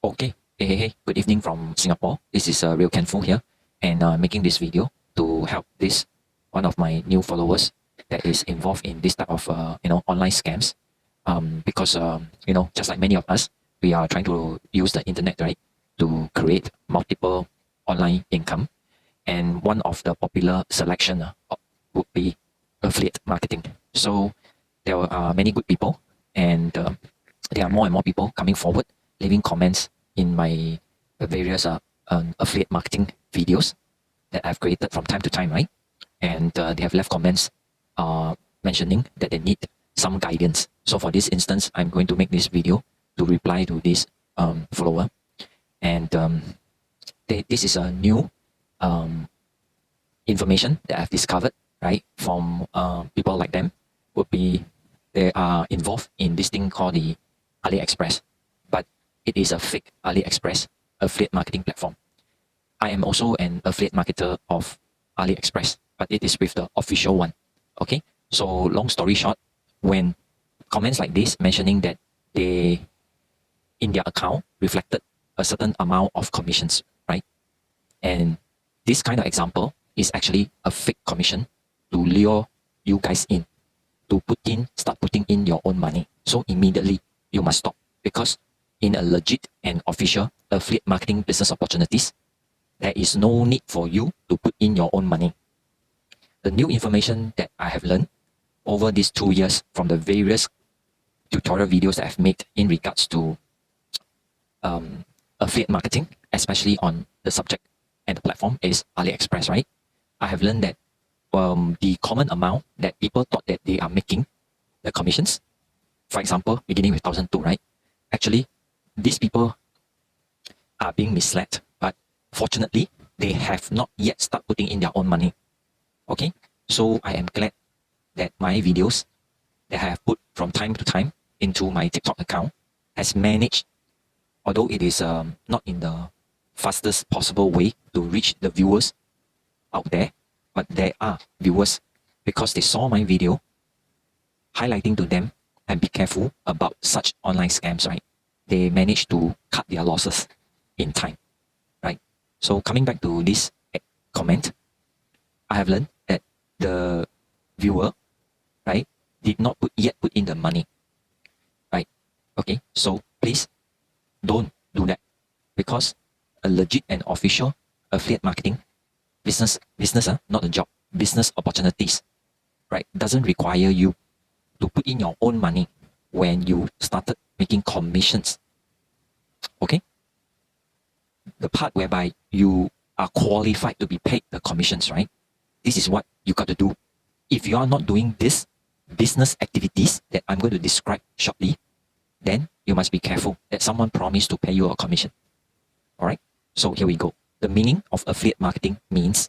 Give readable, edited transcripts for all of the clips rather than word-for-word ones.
Okay, hey, good evening from Singapore. This is Real Kenfu here, and making this video to help this one of my new followers that is involved in this type of online scams. Because just like many of us, we are trying to use the internet, right, to create multiple online income, and one of the popular selection would be affiliate marketing. So there are many good people, and there are more and more people coming forward, leaving comments in my various affiliate marketing videos that I've created from time to time, right? And they have left comments mentioning that they need some guidance. So for this instance, I'm going to make this video to reply to this follower. And this is a new information that I've discovered, right? From people like them would be, they are involved in this thing called the AliExpress, but it is a fake AliExpress affiliate marketing platform. I am also an affiliate marketer of AliExpress, but it is with the official one. Okay, so long story short, when comments like this mentioning that they in their account reflected a certain amount of commissions, right? And this kind of example is actually a fake commission to lure you guys in to start putting in your own money. So immediately you must stop, because in a legit and official affiliate marketing business opportunities, there is no need for you to put in your own money. The new information that I have learned over these 2 years from the various tutorial videos that I've made in regards to affiliate marketing, especially on the subject and the platform is AliExpress, right? I have learned that the common amount that people thought that they are making, the commissions, for example, beginning with 1,002, right? Actually, these people are being misled, but fortunately, they have not yet started putting in their own money. Okay, so I am glad that my videos that I have put from time to time into my TikTok account has managed, although it is not in the fastest possible way to reach the viewers out there, but there are viewers because they saw my video highlighting to them and be careful about such online scams, right? They managed to cut their losses in time, right? So coming back to this comment, I have learned that the viewer, right, did not yet put in the money, right? Okay, so please don't do that, because a legit and official affiliate marketing business, not a job, business opportunities, right, doesn't require you to put in your own money when you started making commissions. Okay, the part whereby you are qualified to be paid the commissions, right? This is what you got to do. If you are not doing this business activities that I'm going to describe shortly, then you must be careful that someone promised to pay you a commission. All right, so here we go. The meaning of affiliate marketing means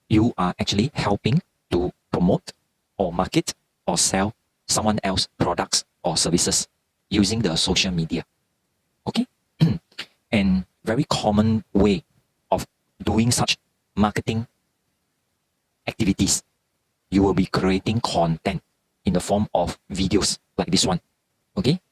you are actually helping to promote or market or sell someone else's products or services using the social media. Okay, and very common way of doing such marketing activities, you will be creating content in the form of videos like this one. Okay,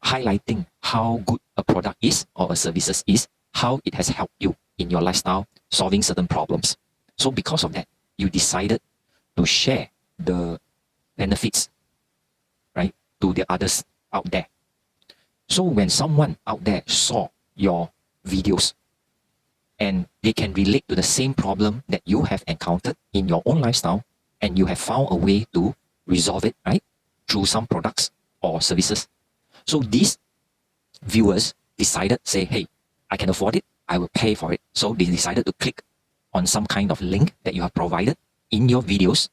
highlighting how good a product is or a services is, how it has helped you in your lifestyle, solving certain problems. So because of that, you decided to share the benefits, right, to the others out there. So when someone out there saw your videos and they can relate to the same problem that you have encountered in your own lifestyle, and you have found a way to resolve it, right, through some products or services. So these viewers decided, say, hey, I can afford it, I will pay for it. So they decided to click on some kind of link that you have provided in your videos,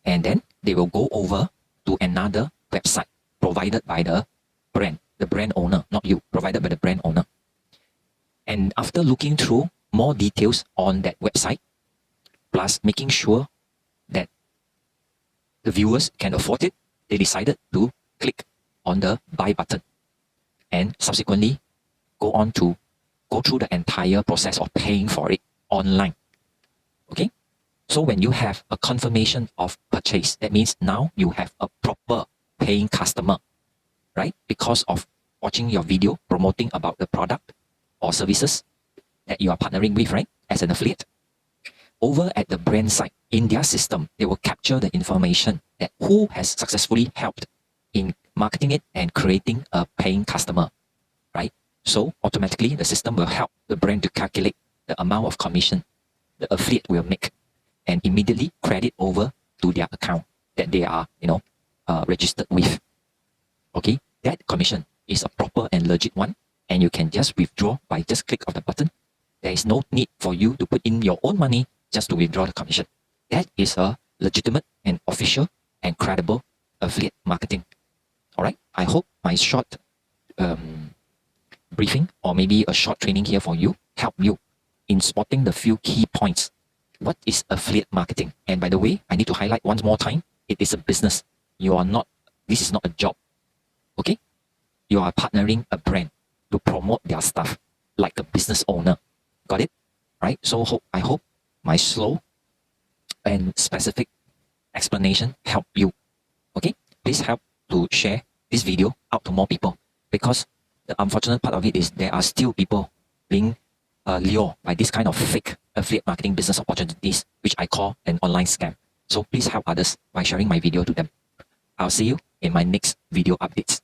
and then they will go over to another website provided by the brand owner, not you, provided by the brand owner. And after looking through more details on that website, plus making sure that the viewers can afford it, they decided to click on the buy button and subsequently go through the entire process of paying for it online. Okay, so when you have a confirmation of purchase, that means now you have a proper paying customer, right? Because of watching your video promoting about the product or services that you are partnering with, right? As an affiliate. Over at the brand side, in their system, they will capture the information that who has successfully helped in marketing it and creating a paying customer, right? So automatically, the system will help the brand to calculate the amount of commission the affiliate will make and immediately credit over to their account that they are, registered with. Okay, that commission is a proper and legit one, and you can just withdraw by just click of the button. There is no need for you to put in your own money just to withdraw the commission. That is a legitimate and official and credible affiliate marketing. All right, I hope my short briefing or maybe a short training here for you help you in spotting the few key points. What is affiliate marketing? And by the way, I need to highlight once more time, it is a business. This is not a job. Okay? You are partnering a brand to promote their stuff like a business owner. Got it? Right? So I hope my slow and specific explanation help you. Okay? Please help to share this video out to more people, because the unfortunate part of it is there are still people being lured by this kind of fake affiliate marketing business opportunities, which I call an online scam. So please help others by sharing my video to them. I'll see you in my next video updates.